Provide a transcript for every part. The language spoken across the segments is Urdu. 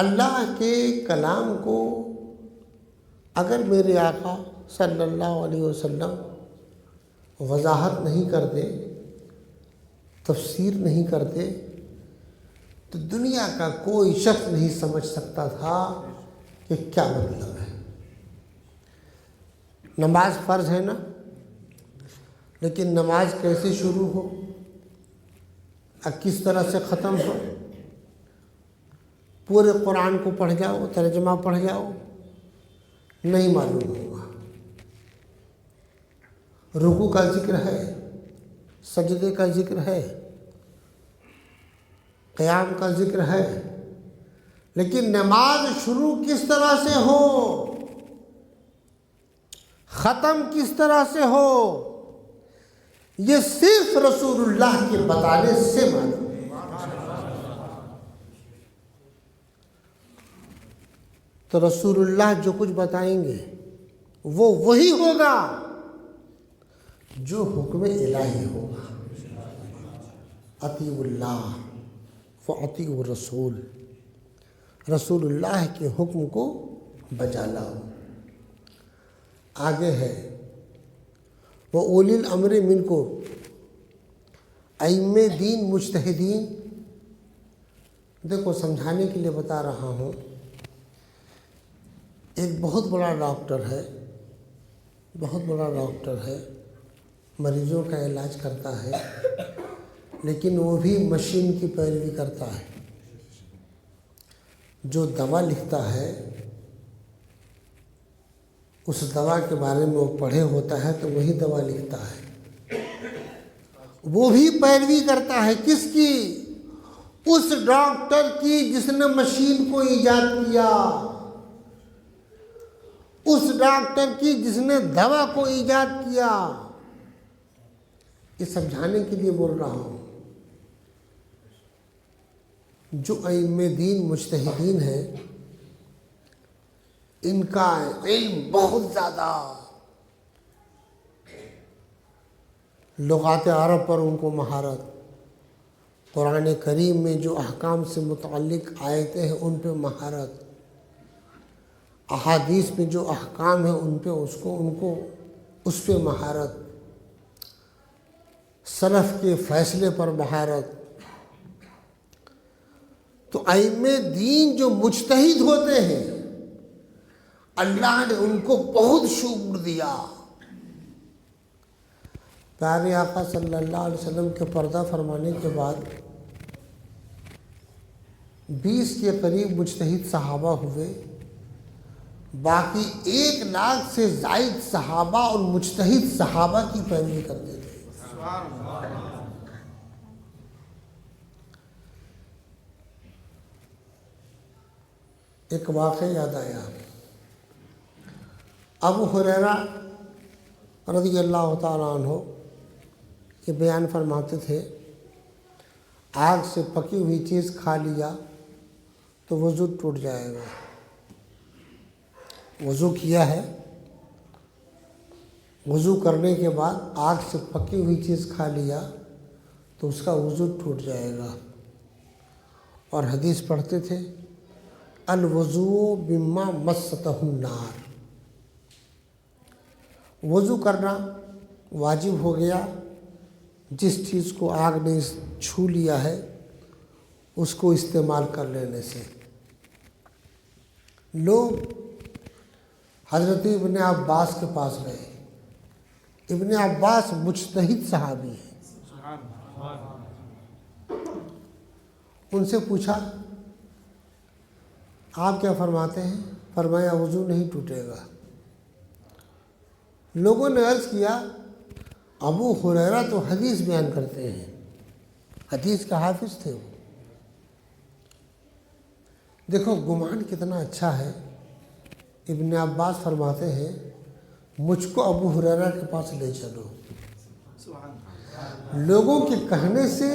اللہ کے کلام کو اگر میرے آقا صلی اللہ علیہ وسلم وضاحت نہیں کرتے، تفسیر نہیں کرتے، تو دنیا کا کوئی شخص نہیں سمجھ سکتا تھا کہ کیا مطلب ہے۔ نماز فرض ہے نا، لیکن نماز کیسے شروع ہو اور کس طرح سے ختم ہو؟ پورے قرآن کو پڑھ جاؤ، ترجمہ پڑھ جاؤ، نہیں معلوم ہوگا۔ رکوع کا ذکر ہے، سجدے کا ذکر ہے، قیام کا ذکر ہے، لیکن نماز شروع کس طرح سے ہو، ختم کس طرح سے ہو، یہ صرف رسول اللہ کے بتانے سے معلوم ہے۔ تو رسول اللہ جو کچھ بتائیں گے وہ وہی ہوگا جو حکم الہی ہوگا۔ اطیعوا اللہ واطیعوا الرسول، رسول اللہ کے حکم کو بجا لاؤ۔ آگے ہے وَأُولِي الْأَمْرِ مِنْكُمْ، ائمہ دین مجتہدین۔ دیکھو سمجھانے کے لیے بتا رہا ہوں، ایک بہت بڑا ڈاکٹر ہے، بہت بڑا ڈاکٹر ہے، مریضوں کا علاج کرتا ہے، لیکن وہ بھی مشین کی پیروی کرتا ہے۔ جو دوا لکھتا ہے اس دوا کے بارے میں وہ پڑھے ہوتا ہے تو وہی دوا لکھتا ہے، وہ بھی پیروی کرتا ہے کس کی؟ اس ڈاکٹر کی جس نے مشین کو ایجاد کیا، اس ڈاکٹر کی جس نے دوا کو ایجاد کیا۔ یہ سمجھانے کے لیے بول رہا ہوں۔ جو ائمہ دین مجتہدین ہیں ان کا علم بہت زیادہ، لغات عرب پر ان کو مہارت، قرآن کریم میں جو احکام سے متعلق آیتیں ہیں ان پہ مہارت، احادیث میں جو احکام ہیں ان پہ اس پہ مہارت، سلف کے فیصلے پر مہارت۔ تو ائمہ دین جو مجتہد ہوتے ہیں اللہ نے ان کو بہت شعور دیا۔ پیارے آقا صلی اللہ علیہ وسلم کے پردہ فرمانے کے بعد 20 کے قریب مجتہد صحابہ ہوئے، باقی 1 لاکھ سے زائد صحابہ اور مجتہد صحابہ کی پیروی کرتے تھے۔ ایک واقعہ یاد آیا، ابو ہریرہ رضی اللہ تعالیٰ عنہ یہ بیان فرماتے تھے، آگ سے پکی ہوئی چیز کھا لیا تو وضو ٹوٹ جائے گا۔ وضو کیا ہے، وضو کرنے کے بعد آگ سے پکی ہوئی چیز کھا لیا تو اس کا وضو ٹوٹ جائے گا۔ اور حدیث پڑھتے تھے الوضوء مما مستہ النار، وضو کرنا واجب ہو گیا جس چیز کو آگ نے چھو لیا ہے اس کو استعمال کر لینے سے۔ لوگ حضرت ابن عباس کے پاس گئے، ابن عباس مجتہد صحابی ہیں، ان سے پوچھا آپ کیا فرماتے ہیں؟ فرمایا وضو نہیں ٹوٹے گا۔ لوگوں نے عرض کیا ابو ہریرہ تو حدیث بیان کرتے ہیں، حدیث کا حافظ تھے وہ۔ دیکھو گمان کتنا اچھا ہے۔ ابن عباس فرماتے ہیں مجھ کو ابو ہریرہ کے پاس لے چلو۔ لوگوں کے کہنے سے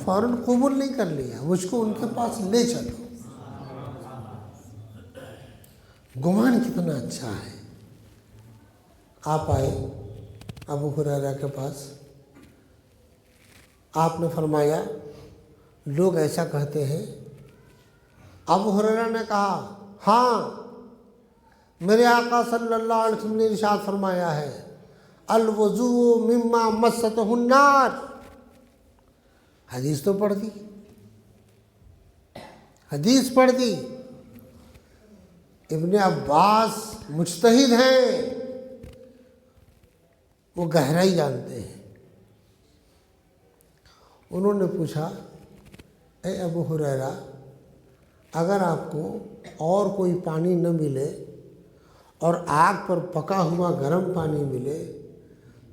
فوراً قبول نہیں کر لیا، مجھ کو ان کے پاس لے چلو۔ گمان کتنا اچھا ہے۔ آپ آئے ابو ہریرہ کے پاس، آپ نے فرمایا لوگ ایسا کہتے ہیں ابو ہریرہ نے کہا ہاں میرے آقا صلی اللہ علیہ وسلم نے ارشاد فرمایا ہے الوضوء مما مستہ النار. حدیث تو پڑھ دی، حدیث پڑھ دی. ابن عباس مجتہد ہیں، وہ گہرائی جانتے ہیں. انہوں نے پوچھا اے ابو ہریرہ اگر آپ کو اور کوئی پانی نہ ملے اور آگ پر پکا ہوا گرم پانی ملے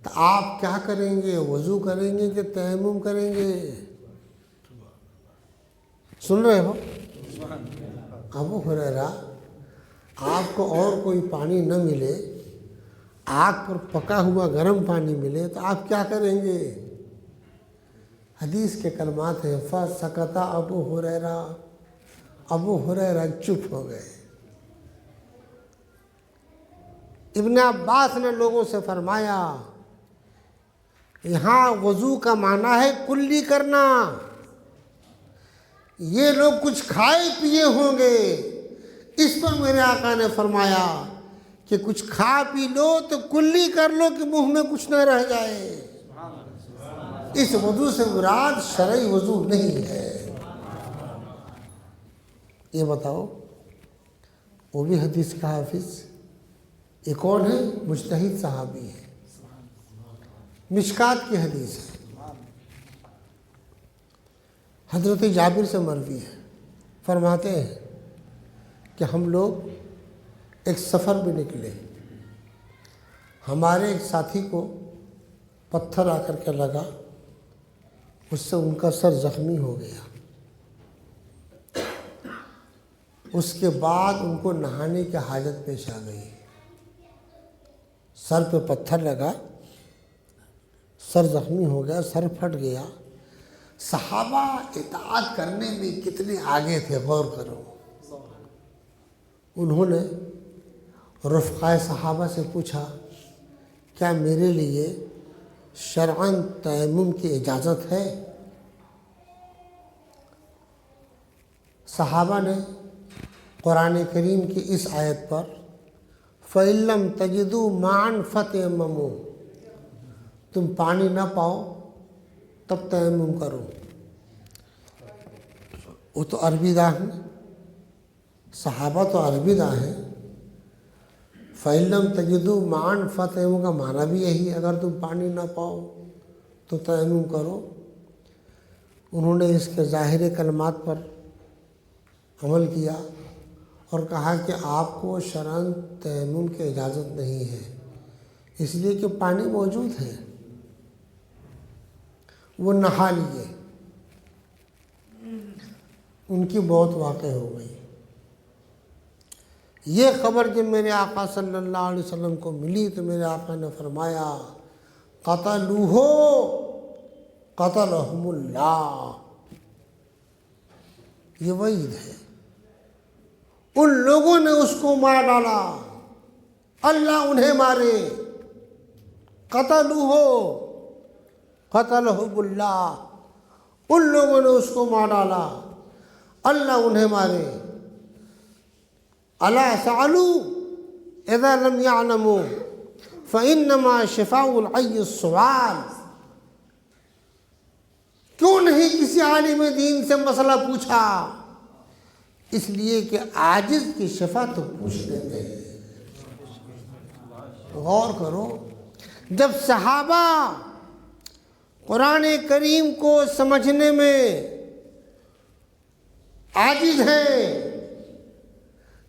تو آپ کیا کریں گے؟ وضو کریں گے کہ تیمم کریں گے؟ سن رہے ہو؟ ابو ہریرہ آپ کو اور کوئی پانی نہ ملے، آگ پر پکا ہوا گرم پانی ملے تو آپ کیا کریں گے؟ حدیث کے کلمات ہیں فسکت ابو ہریرہ. ابو ہریرہ چپ ہو گئے. ابن عباس نے لوگوں سے فرمایا یہاں وضو کا معنی ہے کلی کرنا. یہ لوگ کچھ کھائے پیے ہوں گے. اس پر میرے آقا نے فرمایا کہ کچھ کھا پی لو تو کلی کر لو کہ منہ میں کچھ نہ رہ جائے. اس وضو سے مراد شرعی وضو نہیں ہے. یہ بتاؤ وہ بھی حدیث کا حافظ، یہ کون ہے؟ مجتہد صحابی ہے. مشکات کی حدیث ہے، حضرت جابر سے مروی ہے. فرماتے ہیں کہ ہم لوگ ایک سفر میں نکلے، ہمارے ایک ساتھی کو پتھر آ کر کے لگا، اس سے ان کا سر زخمی ہو گیا. اس کے بعد ان کو نہانے کی حاجت پیش آ گئی. سر پہ پتھر لگا، سر زخمی ہو گیا، سر پھٹ گیا. صحابہ اطاعت کرنے میں کتنے آگے تھے، غور کرو. انہوں نے رفقائے صحابہ سے پوچھا کیا میرے لیے شرعاً تیمم کی اجازت ہے؟ صحابہ نے قرآن کریم کی اس آیت پر فَإِن لَّمْ تَجِدُوا مَاءً فَتَيَمَّمُوا، تم پانی نہ پاؤ تب تیمم کرو. وہ تو عربی داں ہیں، صحابہ تو عربی داں ہیں. فَإِن لَّمْ تَجِدُوا مَاءً فَتَيَمَّمُوا کا معنی بھی یہی ہے، اگر تم پانی نہ پاؤ تو تیمم کرو. انہوں نے اس کے ظاہر کلمات پر عمل کیا اور کہا کہ آپ کو شرعاً تیمم کی اجازت نہیں ہے، اس لیے کہ پانی موجود ہے. وہ نہا لیے، ان کی موت واقع ہو گئی. یہ خبر جب میرے آقا صلی اللہ علیہ وسلم کو ملی تو میرے آقا نے فرمایا قتلوہ قتلہم اللہ. یہ وعید ہے، ان لوگوں نے اس کو مار ڈالا، اللہ انہیں مارے. قتلوہ قتلہم اللہ، ان لوگوں نے اس کو مار ڈالا، اللہ انہیں مارے. الا سألوا اذا لم يعلموا فإنما شفاء العي السؤال. کیوں نہیں کسی عالم دین سے مسئلہ پوچھا؟ اس لیے کہ عاجز کی شفا تو پوچھ لیتے ہیں. غور کرو، جب صحابہ قرآن کریم کو سمجھنے میں عاجز ہیں،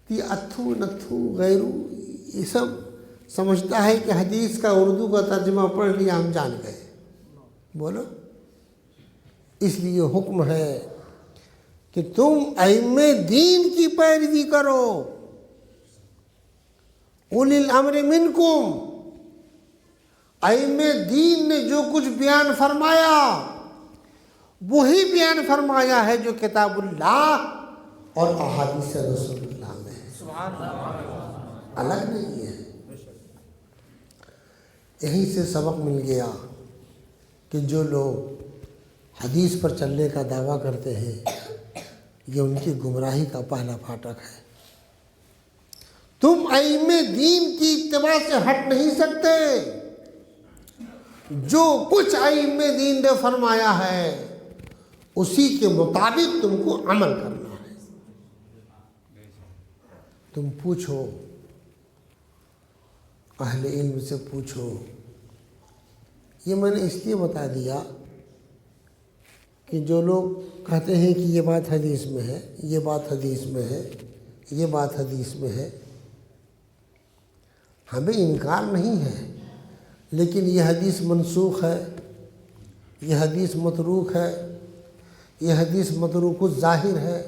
یہ اتھو نتھو غیرو یہ سب سمجھتا ہے کہ حدیث کا اردو کا ترجمہ پڑھ لیا ہم جان گئے. بولو، اس لیے حکم ہے کہ تم ائمہ دین کی پیروی کرو. اولی الامر منکم، ائمہ دین نے جو کچھ بیان فرمایا وہی بیان فرمایا ہے جو کتاب اللہ اور احادیث رسول اللہ میں ہے، الگ نہیں ہے. یہیں سے سبق مل گیا کہ جو لوگ حدیث پر چلنے کا دعویٰ کرتے ہیں یہ ان کی گمراہی کا پہلا پھاٹک ہے۔ تم ائمہ دین کی اتباع سے ہٹ نہیں سکتے۔ جو کچھ ائمہ دین نے فرمایا ہے اسی کے مطابق تم کو عمل کرنا ہے۔ تم پوچھو، اہل علم سے پوچھو۔ یہ میں نے اس لیے بتا دیا کہ جو لوگ کہتے ہیں کہ یہ بات حدیث میں ہے، یہ بات حدیث میں ہے، یہ بات حدیث میں ہے، ہمیں انکار نہیں ہے، لیکن یہ حدیث منسوخ ہے، یہ حدیث متروک ہے، یہ حدیث متروک الظاہر ہے،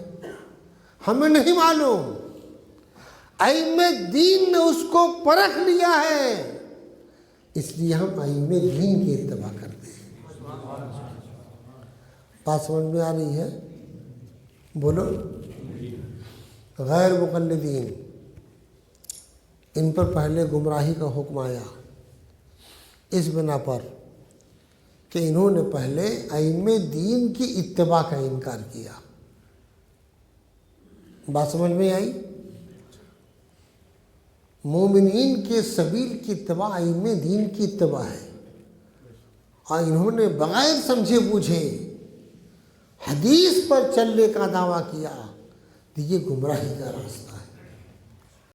ہمیں نہیں معلوم۔ ائمہ دین نے اس کو پرکھ لیا ہے، اس لیے ہم ائمہ دین کی اتباع کرتے ہیں۔ بات سمجھ میں آ رہی ہے؟ بولو۔ غیر مقلدین، ان پر پہلے گمراہی کا حکم آیا اس بنا پر کہ انہوں نے پہلے ائمہ دین کی اتباع کا انکار کیا۔ بات سمجھ میں آئی؟ مومنین کے سبیل کی اتباع ائمہ دین کی اتباع ہے، اور انہوں نے بغیر سمجھے بوجھے حدیث پر چلنے کا دعویٰ کیا تو یہ گمراہی کا راستہ ہے۔